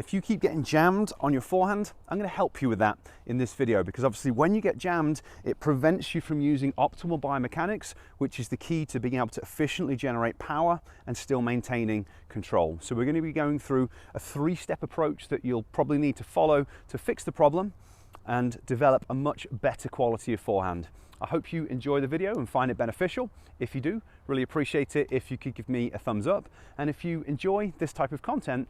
If you keep getting jammed on your forehand, I'm going to help you with that in this video, because obviously when you get jammed, it prevents you from using optimal biomechanics, which is the key to being able to efficiently generate power and still maintaining control. So we're going to be going through a 3-step approach that you'll probably need to follow to fix the problem and develop a much better quality of forehand. I hope you enjoy the video and find it beneficial. If you do, really appreciate it if you could give me a thumbs up. And if you enjoy this type of content,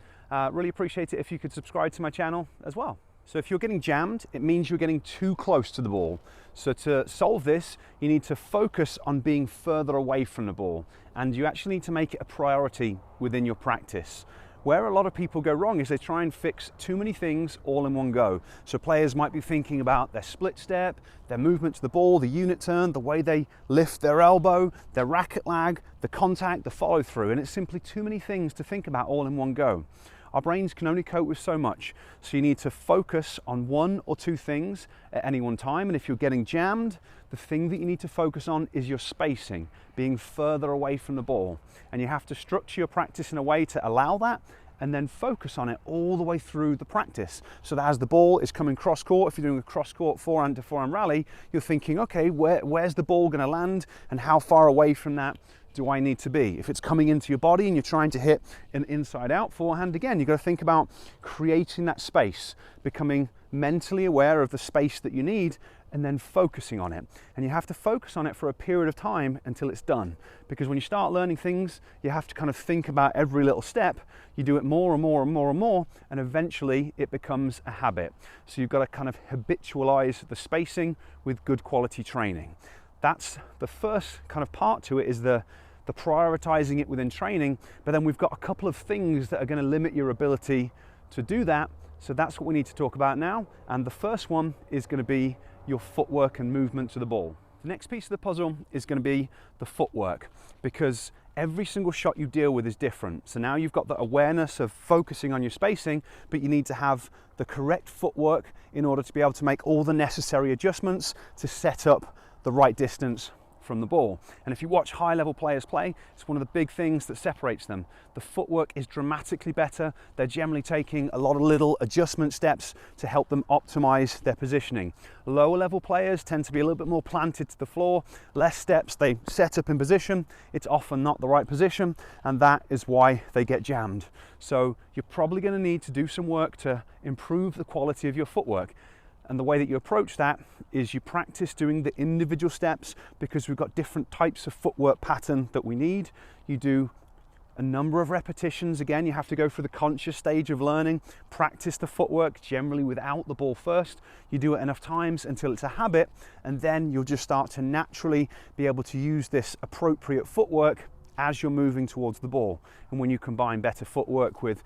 really appreciate it if you could subscribe to my channel as well. So if you're getting jammed, it means you're getting too close to the ball. So to solve this, you need to focus on being further away from the ball. And you actually need to make it a priority within your practice. Where a lot of people go wrong is they try and fix too many things all in one go. So players might be thinking about their split step, their movement to the ball, the unit turn, the way they lift their elbow, their racket lag, the contact, the follow through, and it's simply too many things to think about all in one go. Our brains can only cope with so much, so you need to focus on 1 or 2 things at any one time. And if you're getting jammed, the thing that you need to focus on is your spacing, being further away from the ball. And you have to structure your practice in a way to allow that, and then focus on it all the way through the practice. So that as the ball is coming cross court, if you're doing a cross court forehand to forehand rally, you're thinking, okay, where's the ball going to land and how far away from that do I need to be? If it's coming into your body and you're trying to hit an inside out forehand, again, you've got to think about creating that space, becoming mentally aware of the space that you need, and then focusing on it. And you have to focus on it for a period of time until it's done. Because when you start learning things, you have to kind of think about every little step. You do it more and more and more and more, and eventually it becomes a habit. So you've got to kind of habitualize the spacing with good quality training. That's the first kind of part to it, is the prioritizing it within training. But then we've got a couple of things that are going to limit your ability to do that. So that's what we need to talk about now. And the first one is going to be your footwork and movement to the ball. The next piece of the puzzle is going to be the footwork, because every single shot you deal with is different. So now you've got the awareness of focusing on your spacing, but you need to have the correct footwork in order to be able to make all the necessary adjustments to set up the right distance from the ball. And if you watch high-level players play, it's one of the big things that separates them. The footwork is dramatically better. They're generally taking a lot of little adjustment steps to help them optimize their positioning. Lower-level players tend to be a little bit more planted to the floor, less steps, they set up in position. It's often not the right position, and that is why they get jammed. So you're probably going to need to do some work to improve the quality of your footwork. And the way that you approach that is you practice doing the individual steps, because we've got different types of footwork pattern that we need. You do a number of repetitions. Again, you have to go through the conscious stage of learning, practice the footwork generally without the ball first. You do it enough times until it's a habit, and then you'll just start to naturally be able to use this appropriate footwork as you're moving towards the ball. And when you combine better footwork with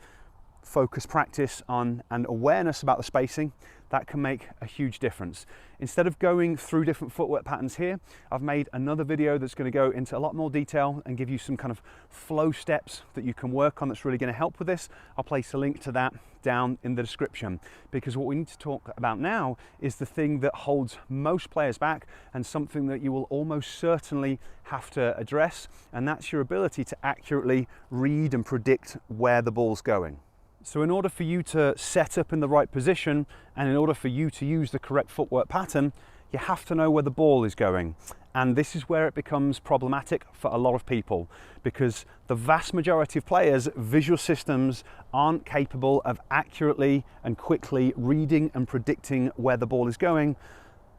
focus practice on and awareness about the spacing, that can make a huge difference. Instead of going through different footwork patterns here, I've made another video that's going to go into a lot more detail and give you some kind of flow steps that you can work on that's really going to help with this. I'll place a link to that down in the description, because what we need to talk about now is the thing that holds most players back, and something that you will almost certainly have to address, and that's your ability to accurately read and predict where the ball's going. So in order for you to set up in the right position, and in order for you to use the correct footwork pattern, you have to know where the ball is going. And this is where it becomes problematic for a lot of people, because the vast majority of players' visual systems aren't capable of accurately and quickly reading and predicting where the ball is going,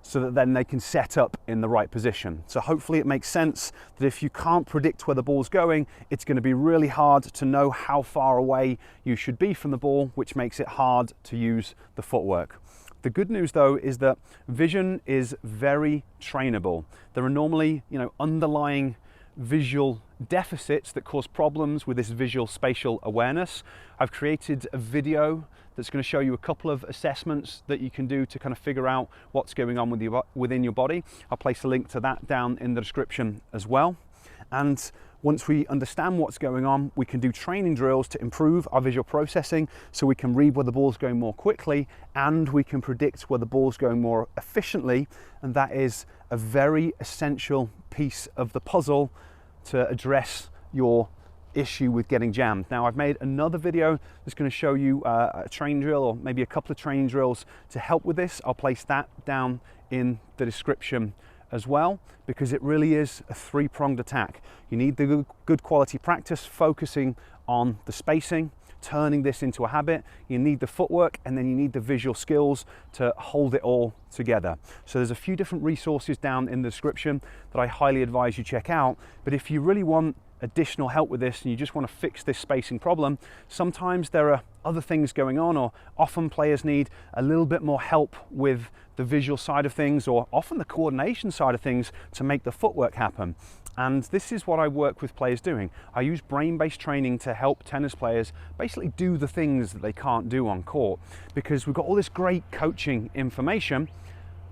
so that then they can set up in the right position. So hopefully it makes sense that if you can't predict where the ball's going, it's going to be really hard to know how far away you should be from the ball, which makes it hard to use the footwork. The good news though is that vision is very trainable. There are normally, underlying visual deficits that cause problems with this visual spatial awareness. I've created a video that's going to show you a couple of assessments that you can do to kind of figure out what's going on within your body. I'll place a link to that down in the description as well. And once we understand what's going on, we can do training drills to improve our visual processing, so we can read where the ball's going more quickly, and we can predict where the ball's going more efficiently. And that is a very essential piece of the puzzle to address your issue with getting jammed. Now, I've made another video that's going to show you a train drill, or maybe a couple of train drills to help with this. I'll place that down in the description as well, because it really is a three-pronged attack. You need the good quality practice focusing on the spacing, turning this into a habit. You need the footwork, and then you need the visual skills to hold it all together. So there's a few different resources down in the description that I highly advise you check out. But if you really want additional help with this and you just want to fix this spacing problem, sometimes there are other things going on, or often players need a little bit more help with the visual side of things, or often the coordination side of things to make the footwork happen. And this is what I work with players doing. I use brain-based training to help tennis players basically do the things that they can't do on court, because we've got all this great coaching information,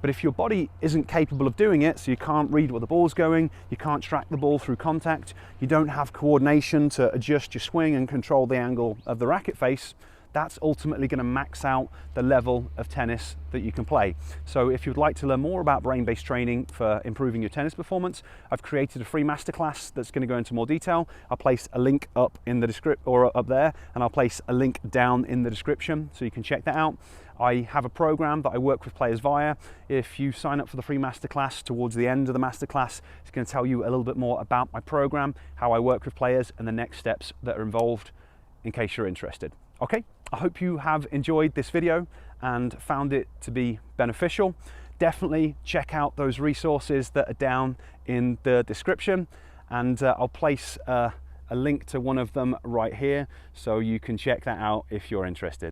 but if your body isn't capable of doing it, so you can't read where the ball's going, you can't track the ball through contact, you don't have coordination to adjust your swing and control the angle of the racket face, that's ultimately going to max out the level of tennis that you can play. So if you'd like to learn more about brain-based training for improving your tennis performance, I've created a free masterclass that's going to go into more detail. I'll place a link up in the description, or up there, and I'll place a link down in the description so you can check that out. I have a program that I work with players via. If you sign up for the free masterclass, towards the end of the masterclass, it's going to tell you a little bit more about my program, how I work with players, and the next steps that are involved, in case you're interested. Okay, I hope you have enjoyed this video and found it to be beneficial. Definitely check out those resources that are down in the description, and I'll place a link to one of them right here so you can check that out if you're interested.